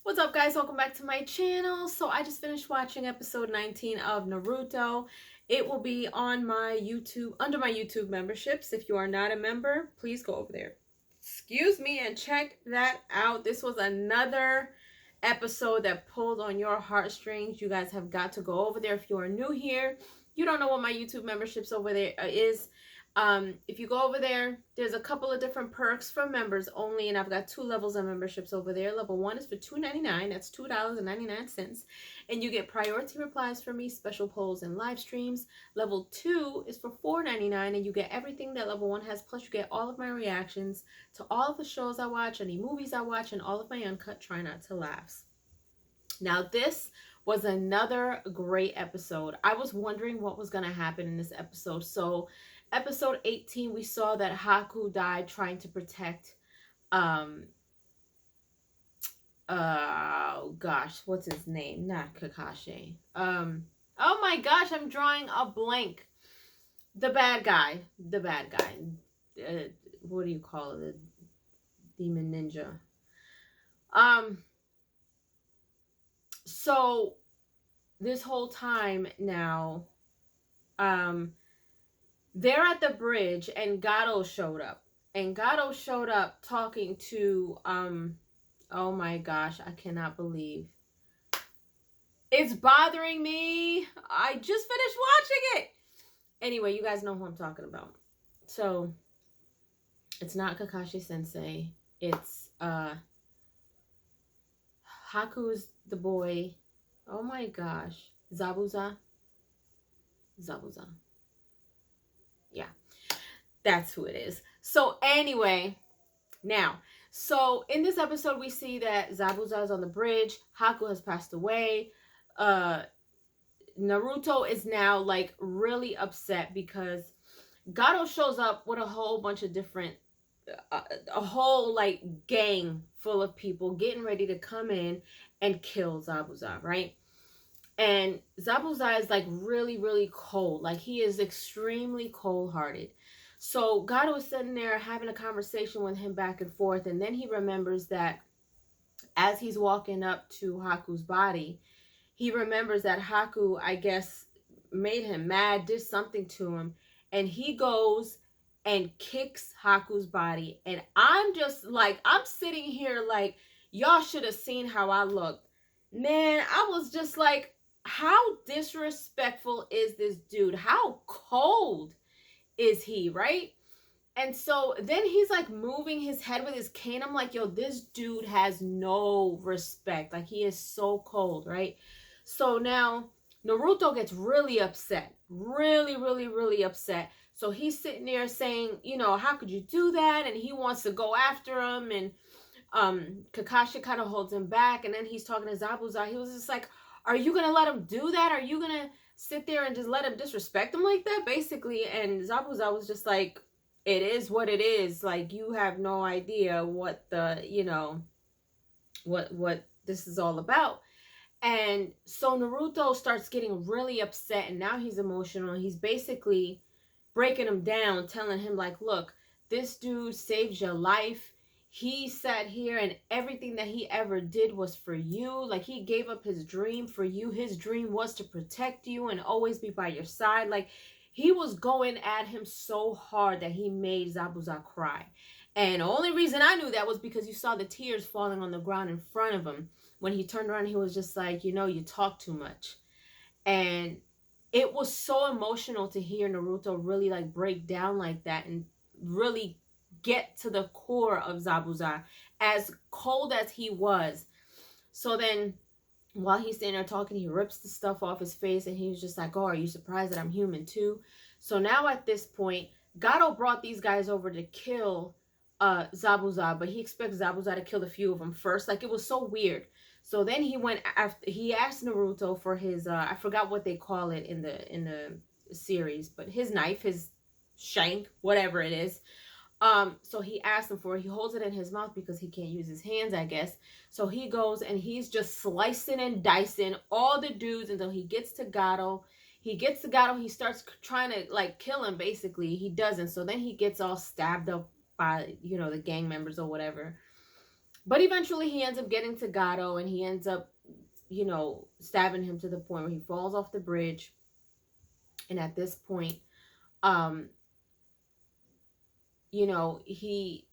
What's up, guys? Welcome back to my channel. So I just finished watching episode 19 of Naruto. It will be on my YouTube, under my YouTube memberships. If you are not a member, please go over there. Excuse me, and check that out. This was another episode that pulled on your heartstrings. You guys have got to go over there. If you are new here, you don't know what my YouTube memberships over there is. If you go over there, there's a couple of different perks for members only, and I've got 2 levels of memberships over there. Level 1 is for $2.99. That's $2.99, and you get priority replies from me, special polls, and live streams. Level 2 is for $4.99, and you get everything that level 1 has, plus you get all of my reactions to all of the shows I watch, any movies I watch, and all of my uncut Try Not to Laughs. Now, this was another great episode. I was wondering what was going to happen in this episode. So episode 18, we saw that Haku died trying to protect, oh gosh, what's his name? Not Kakashi. Oh my gosh, I'm drawing a blank. The bad guy. What do you call it? The demon ninja. So this whole time now, they're at the bridge and Gato showed up. And Gato showed up talking to, oh my gosh, I cannot believe. It's bothering me. I just finished watching it. Anyway, you guys know who I'm talking about. So, it's not Kakashi Sensei. It's, Haku's the boy. Oh my gosh. Zabuza. Yeah, that's who it is. So anyway, now, so in this episode, we see that Zabuza is on the bridge. Haku has passed away. Naruto is now like really upset because Gato shows up with a whole bunch of different, a whole like gang full of people getting ready to come in and kill Zabuza, right? And Zabuza is like really, really cold. Like he is extremely cold-hearted. So Gato is sitting there having a conversation with him back and forth. And then he remembers that as he's walking up to Haku's body, he remembers that Haku, I guess, made him mad, did something to him. And he goes and kicks Haku's body. And I'm just like, I'm sitting here like, y'all should have seen how I looked. Man, I was just like, how disrespectful is this dude? How cold is he, right? And so then he's like moving his head with his cane. I'm like, yo, this dude has no respect. Like he is so cold, right? So now Naruto gets really upset. Really upset. So he's sitting there saying, you know, how could you do that? And he wants to go after him. And Kakashi kind of holds him back. And then he's talking to Zabuza. He was just like, are you going to let him do that? Are you going to sit there and just let him disrespect him like that, basically? And Zabuza was just like, it is what it is. Like, you have no idea what the, you know, what this is all about. And so Naruto starts getting really upset, and now he's emotional. He's basically breaking him down, telling him, like, look, this dude saved your life. He sat here and everything that he ever did was for you. Like, he gave up his dream for you. His dream was to protect you and always be by your side. Like, he was going at him so hard that he made Zabuza cry. And the only reason I knew that was because you saw the tears falling on the ground in front of him. When he turned around, he was just like, you know, you talk too much. And it was so emotional to hear Naruto really like break down like that and really get to the core of Zabuza, as cold as he was. So then while he's standing there talking, he rips the stuff off his face and he was just like, oh, are you surprised that I'm human too? So now at this point, Gato brought these guys over to kill Zabuza, but he expects Zabuza to kill a few of them first. Like, it was so weird. So then he went after, he asked Naruto for his, I forgot what they call it in the series, but his knife, his shank, whatever it is. So he asked him for it. He holds it in his mouth because he can't use his hands, I guess. So he goes and he's just slicing and dicing all the dudes until he gets to Gato. He gets to Gato. He starts trying to like kill him. Basically, he doesn't. So then he gets all stabbed up by, you know, the gang members or whatever. But eventually he ends up getting to Gato, and he ends up, you know, stabbing him to the point where he falls off the bridge. And at this point, um, you know, he's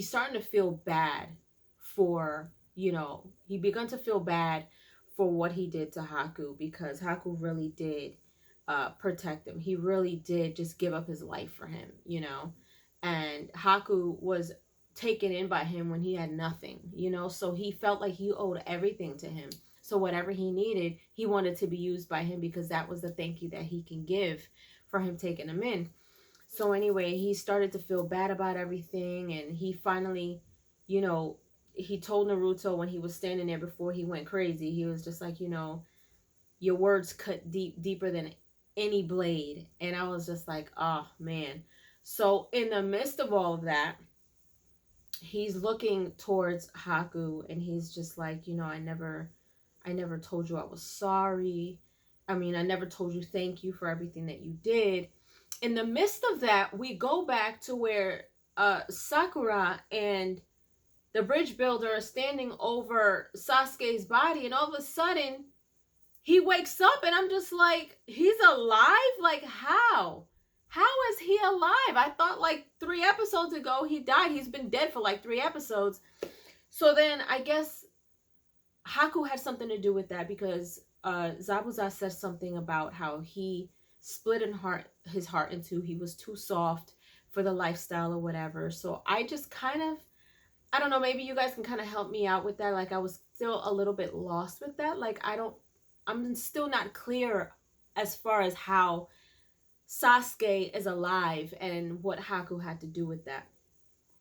starting to feel bad for, you know, he begun to feel bad for what he did to Haku, because Haku really did protect him. He really did just give up his life for him, you know. And Haku was taken in by him when he had nothing, you know, so he felt like he owed everything to him. So whatever he needed, he wanted to be used by him, because that was the thank you that he can give for him taking him in. So anyway, he started to feel bad about everything, and he finally, you know, he told Naruto when he was standing there before he went crazy, he was just like, you know, your words cut deeper than any blade. And I was just like, oh man. So in the midst of all of that, he's looking towards Haku, and he's just like, you know, I never told you I was sorry. I mean, I never told you thank you for everything that you did. In the midst of that, we go back to where Sakura and the bridge builder are standing over Sasuke's body, and all of a sudden he wakes up, and I'm just like, he's alive? Like, how? How is he alive? I thought like 3 episodes ago he died. He's been dead for like 3 episodes. So then I guess Haku had something to do with that, because Zabuza said something about how he split his heart in two. He was too soft for the lifestyle or whatever. So I just kind of, I don't know, maybe you guys can kind of help me out with that. Like, I was still a little bit lost with that. Like, I'm still not clear as far as how Sasuke is alive and what Haku had to do with that.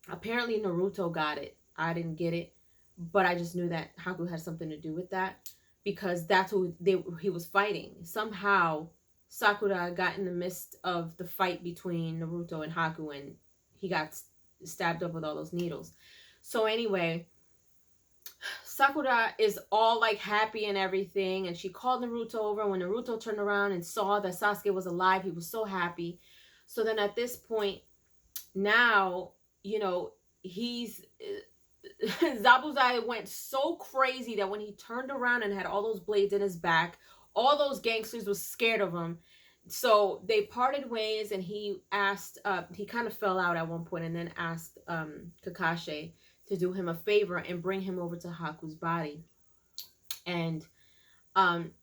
Apparently Naruto got it. I didn't get it, but I just knew that Haku had something to do with that, because that's who he was fighting. Somehow Sakura got in the midst of the fight between Naruto and Haku, and he got stabbed up with all those needles. So anyway, Sakura is all like happy and everything, and she called Naruto over, and when Naruto turned around and saw that Sasuke was alive, he was so happy. So then at this point, now, you know, he's Zabuzai went so crazy that when he turned around and had all those blades in his back, all those gangsters was scared of him. So they parted ways, and he asked, he kind of fell out at one point, and then asked Kakashi to do him a favor and bring him over to Haku's body. And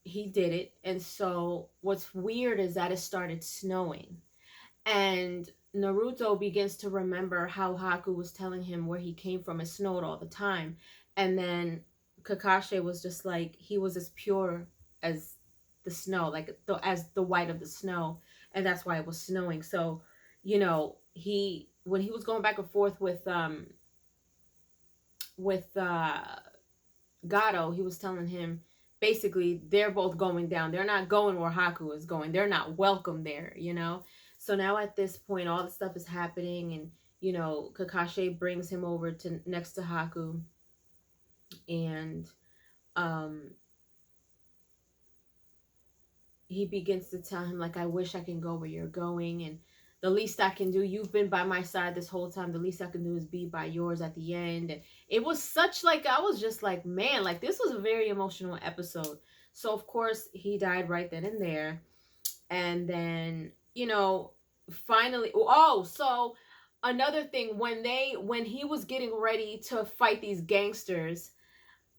he did it. And so what's weird is that it started snowing. And Naruto begins to remember how Haku was telling him where he came from. It snowed all the time. And then Kakashi was just like, he was as pure as the snow, like as the white of the snow. And that's why it was snowing. So, you know, when he was going back and forth with Gato, he was telling him basically they're both going down. They're not going where Haku is going. They're not welcome there, you know? So now at this point, all the stuff is happening, and, you know, Kakashi brings him over to next to Haku, and he begins to tell him, like, I wish I can go where you're going, and the least I can do, you've been by my side this whole time, the least I can do is be by yours at the end. And it was such, like, I was just like, man, like, this was a very emotional episode. So of course he died right then and there. And then, you know, finally, oh, so another thing, when he was getting ready to fight these gangsters,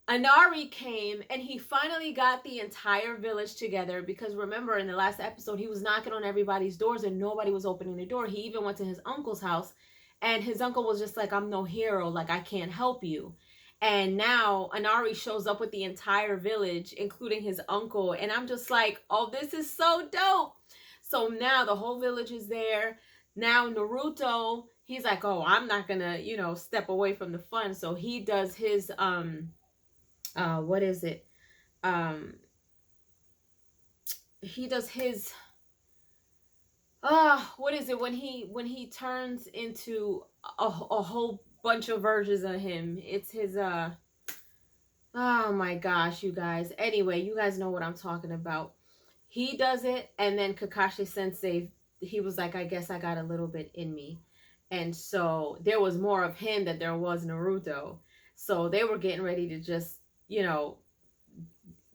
Anari came, and he finally got the entire village together, because remember in the last episode he was knocking on everybody's doors and nobody was opening the door. He even went to his uncle's house, and his uncle was just like, I'm no hero, like, I can't help you. And now Anari shows up with the entire village, including his uncle, and I'm just like, oh, this is so dope. So now the whole village is there. Now Naruto, he's like, oh, I'm not gonna, you know, step away from the fun. So he does his what is it? He does his what is it when he turns into a whole bunch of versions of him? It's his oh my gosh, you guys. Anyway, you guys know what I'm talking about. He does it, and then Kakashi Sensei, he was like, I guess I got a little bit in me. And so there was more of him than there was Naruto. So they were getting ready to just, you know,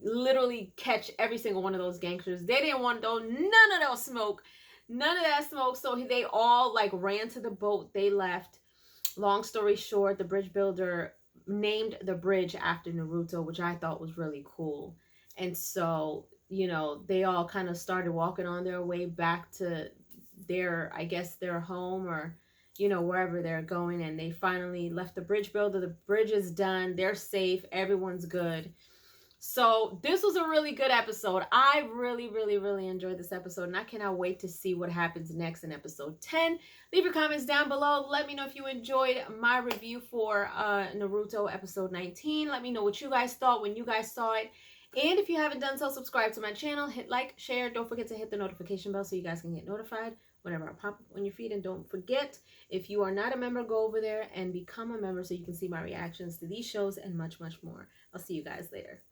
literally catch every single one of those gangsters. They didn't want none of that smoke. None of that smoke. So they all like ran to the boat. They left. Long story short, the bridge builder named the bridge after Naruto, which I thought was really cool. And so, you know, they all kind of started walking on their way back to their, I guess, their home, or, you know, wherever they're going. And they finally left the bridge builder. The bridge is done. They're safe. Everyone's good. So this was a really good episode. I really, really, really enjoyed this episode, and I cannot wait to see what happens next in episode 10. Leave your comments down below. Let me know if you enjoyed my review for Naruto episode 19. Let me know what you guys thought when you guys saw it. And if you haven't done so, subscribe to my channel. Hit like, share. Don't forget to hit the notification bell so you guys can get notified whenever I pop up on your feed. And don't forget, if you are not a member, go over there and become a member so you can see my reactions to these shows and much, much more. I'll see you guys later.